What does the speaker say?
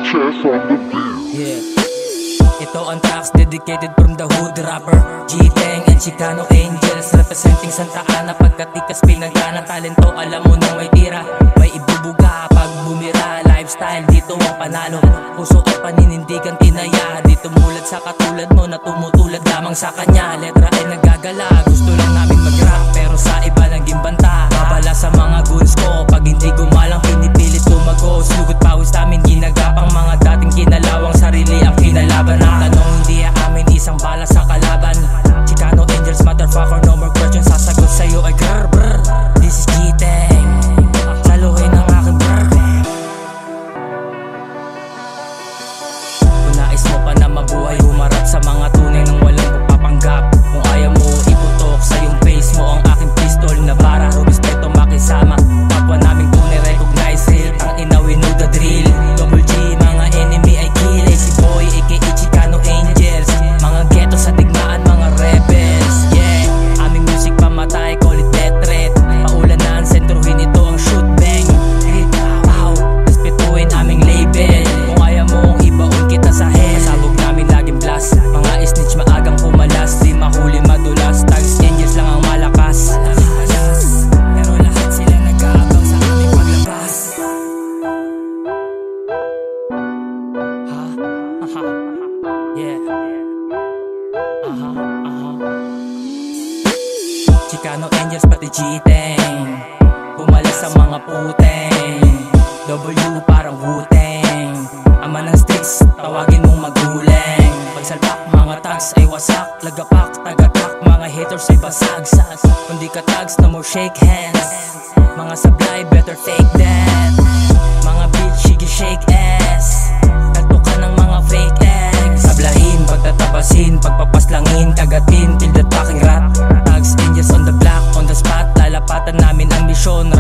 Yeah. Ito ang tracks dedicated from the hood rapper G-Teng and Chicano Angels, representing Santa Ana. Pagkatikas pinagana talento, alam mo nang may tira, may ibubuga pag bumira. Lifestyle dito ang panalo, puso at paninindigan tinaya. Dito mulat sa katulad mo na tumutulad lamang sa kanya. Letra ay nagagala, gusto lang namin mag-rap pero sa iba naging banta. Babala sa mga goons ko, pag hindi gumalang pinipilit tumagos. Lugot pawis namin ginagapang mga dating kinalawang sarili ang kinalaban. Ang tanong hindi amin isang bala sa kalaban. Chicano Angels motherfucker, no more questions. Sasagot sa'yo ay grr brr. This is G-Teng, saluhin ang aking brr. Kung nais mo pa na mabuhay, humarap sa mga tunay ng walang pagpapanggap. Kung ayaw mo iputok sa iyong face mo ang aking pistol na bara. Respeto makisama, kapwa naming tunay recognize it. Ang ina we know the drill. Double G, mga enemy ay kill. Si boy aka Chicano Angels, mga ghetto sa digmaan, mga rebels. Yeah, aming music pamatay, call it death threat. Paulanan, sentrohin ito ang shoot bang. Hit, pow, respetuhin aming label. Kung ayaw mong ibaon kita sa hell, pasabog namin laging blast. Mga snitch maagang pumalas, di mahuli madulas. Tags Angels lang ang malakas. Pero lahat sila nag-aabang sa aming paglabas. Yeah. Chicano Angels pati G-Teng, pumalas sa mga puteng. W parang Wu-Teng, ama ng sticks, tawagin mong magulang. Pagsalpak mga tags ay wasak, lagapak, tagatak, mga haters ay basag. Kung di ka tags, no more shake hands. Mga sablay, better take that. Mga bitch, sige shake ass. Kalto ka ng mga fake eggs. Sablahin, pagtatabasin, pagpapaslangin, kagatin, till the talking rap. Tags Angels on the block, on the spot. Lalapatan namin ang misyon,